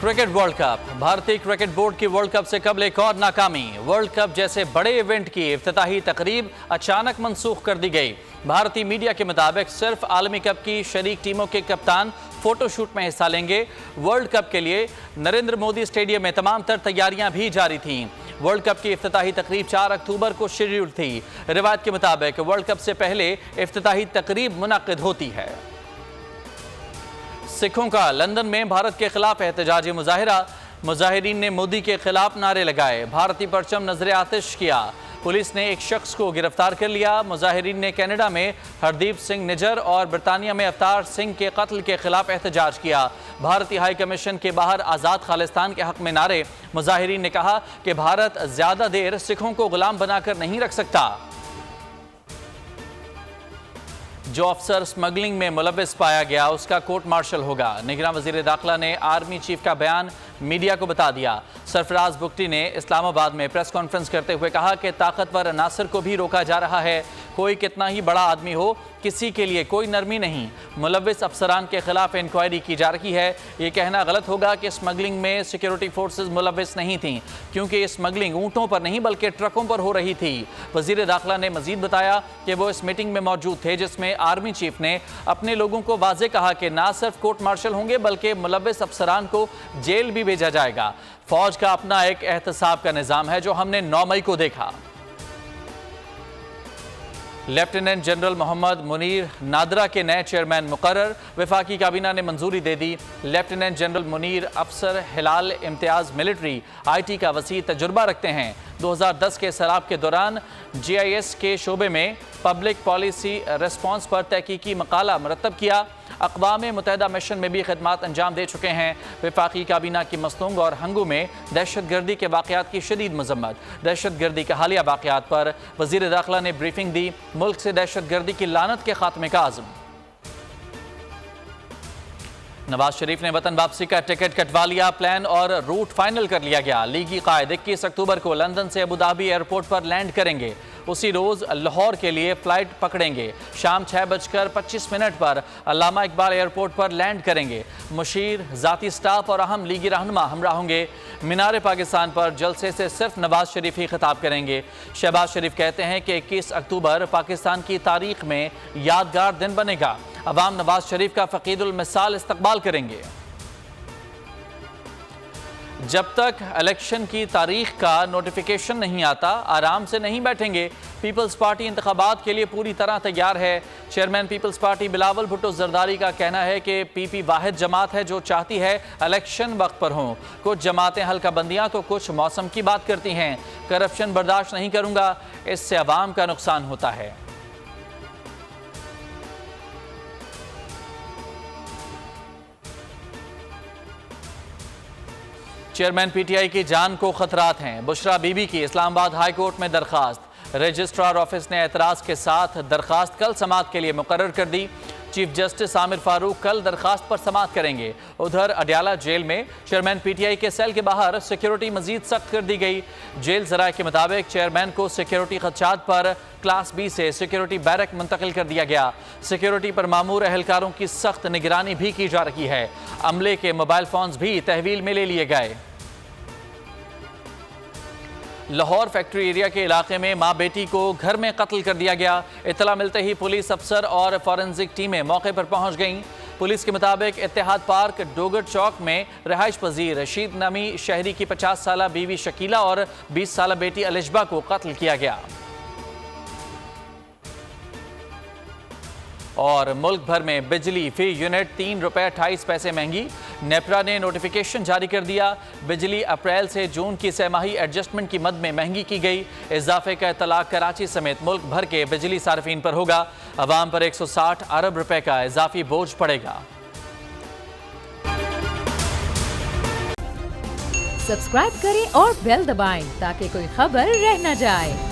Cricket world cup. भारतीय cricket board की world cup से कबल एक और नाकामी। वर्ल्ड कप जैसे बड़े इवेंट की इफ्तिताही तकरीब अचानक मनसूख कर दी गई। भारतीय मीडिया के मुताबिक सिर्फ आलमी कप की शरीक टीमों के कप्तान फोटोशूट में हिस्सा लेंगे। वर्ल्ड कप के लिए नरेंद्र मोदी स्टेडियम में तमाम तर तैयारियां भी जारी थीं। वर्ल्ड कप की इफ्तिताही तकरीब 4 अक्टूबर को शेड्यूल थी। रिवायत के मुताबिक वर्ल्ड कप से पहले इफ्तिताही तकरीब मुनक्किद होती है। सिखों का लंदन में भारत के खिलाफ एहतजाजी मुजाहिरा। मुजाहिरीन ने मोदी के खिलाफ नारे लगाए, भारतीय परचम नजर आतिश किया। पुलिस ने एक शख्स को गिरफ्तार कर लिया। मुजाहिरीन ने कनाडा में हरदीप सिंह निजर और बरतानिया में अवतार सिंह के कत्ल के खिलाफ एहतजाज किया। भारतीय हाई कमीशन के बाहर आज़ाद खालिस्तान के हक में नारे। मुजाहिरीन ने कहा कि भारत ज़्यादा देर सिखों को गुलाम बनाकर नहीं रख सकता। जो अफसर स्मगलिंग में मुलव्विस पाया गया उसका कोर्ट मार्शल होगा। निगरान वजीर दाखिला ने आर्मी चीफ का बयान मीडिया को बता दिया। सरफराज बुगटी ने इस्लामाबाद में प्रेस कॉन्फ्रेंस करते हुए कहा कि ताकतवर अनासर को भी रोका जा रहा है। कोई कितना ही बड़ा आदमी हो, किसी के लिए कोई नरमी नहीं। मुलव्विस अफसरान के खिलाफ इंक्वायरी की जा रही है। ये कहना गलत होगा कि स्मगलिंग में सिक्योरिटी फोर्सेस मुलव्विस नहीं थीं, क्योंकि ये स्मगलिंग ऊँटों पर नहीं बल्कि ट्रकों पर हो रही थी। वजीर दाखिला ने मजीद बताया कि वो इस मीटिंग में मौजूद थे जिसमें आर्मी चीफ ने अपने लोगों को वाजे कहा कि ना सिर्फ कोर्ट मार्शल होंगे बल्कि मुलव्विस अफसरान को जेल भी भेजा जाएगा। फौज का अपना एक एहतसाब का निज़ाम है जो हमने 9 मई को देखा। लेफ्टिनेंट जनरल मोहम्मद मुनीर नादरा के नए चेयरमैन मुकर्रर। वफाकी काबीना ने मंजूरी दे दी। लेफ्टिनेंट जनरल मुनीर अफसर हिलाल इम्तियाज़ मिलिट्री IT का वसी तजुर्बा रखते हैं। 2010 के सैलाब के दौरान GIS के शोबे में पब्लिक पॉलिसी रिस्पॉन्स पर तहकीकी मकाला मुरतब किया। अक़वाम मुत्तहिदा मिशन में भी खिदमात अंजाम दे चुके हैं। वफाकी काबीना की मस्तूंग और हंगू में दहशत गर्दी के वाक़यात की शदीद मजम्मत। दहशत गर्दी के हालिया वाक़यात पर वज़ीर दाखिला ने ब्रीफिंग दी। मुल्क से दहशत गर्दी की लानत के खात्मे का आज़म। नवाज शरीफ ने वतन वापसी का टिकट कटवा लिया। प्लान और रूट फाइनल कर लिया गया। लीगी कायद 21 अक्टूबर को लंदन से अबू धाबी एयरपोर्ट पर लैंड करेंगे। उसी रोज़ लाहौर के लिए फ़्लाइट पकड़ेंगे। शाम 6:25 पर अल्लामा इकबाल एयरपोर्ट पर लैंड करेंगे। मुशीर, ज़ाती स्टाफ और अहम लीगी रहनुमा हमरा होंगे। मीनार पाकिस्तान पर जलसे से सिर्फ नवाज शरीफ ही खिताब करेंगे। शहबाज शरीफ कहते हैं कि 21 अक्टूबर पाकिस्तान की तारीख में यादगार दिन बनेगा। अवाम नवाज शरीफ का फ़कीदुल मिसाल इस्तकबाल करेंगे। जब तक इलेक्शन की तारीख का नोटिफिकेशन नहीं आता आराम से नहीं बैठेंगे। पीपल्स पार्टी इंतखाबात के लिए पूरी तरह तैयार है। चेयरमैन पीपल्स पार्टी बिलावल भुट्टो जरदारी का कहना है कि PP वाहिद जमात है जो चाहती है इलेक्शन वक्त पर हों। कुछ जमातें हल्का बंदियाँ तो कुछ मौसम की बात करती हैं। करप्शन बर्दाश्त नहीं करूँगा, इससे अवाम का नुकसान होता है। चेयरमैन PTI की जान को खतरात हैं। बुशरा बीबी की इस्लामाबाद हाई कोर्ट में दरखास्त। रजिस्ट्रार ऑफिस ने एतराज़ के साथ दरखास्त कल समाअत के लिए मुकर्रर कर दी। चीफ जस्टिस आमिर फारूक कल दरखास्त पर समाअत करेंगे। उधर अडयाला जेल में चेयरमैन PTI के सेल के बाहर सिक्योरिटी मजीद सख्त कर दी गई। जेल ज़राए के मुताबिक चेयरमैन को सिक्योरिटी खदशात पर क्लास B से सिक्योरिटी बैरक मुंतकिल कर दिया गया। सिक्योरिटी पर मामूर एहलकारों की सख्त निगरानी भी की जा रही है। अमले के मोबाइल फोन्स भी तहवील में ले लिए गए। लाहौर फैक्ट्री एरिया के इलाके में मां बेटी को घर में कत्ल कर दिया गया। इत्तला मिलते ही पुलिस अफसर और फॉरेंसिक टीमें मौके पर पहुंच गईं। पुलिस के मुताबिक इत्तेहाद पार्क डोगर चौक में रिहाइश पजीर रशीद नामी शहरी की 50 साला बीवी शकीला और 20 साला बेटी अलिशबा को कत्ल किया गया। और मुल्क भर में बिजली फी यूनिट 3 रुपये 28 पैसे महंगी। नेपरा ने नोटिफिकेशन जारी कर दिया। बिजली अप्रैल से जून की सहमाही एडजस्टमेंट की मद में महंगी की गई। इजाफे का इतला कराची समेत मुल्क भर के बिजली सार्फिन पर होगा। अवाम पर 160 अरब रुपए का इजाफी बोझ पड़ेगा। सब्सक्राइब करें और बेल दबाएं ताकि कोई खबर रह न जाए।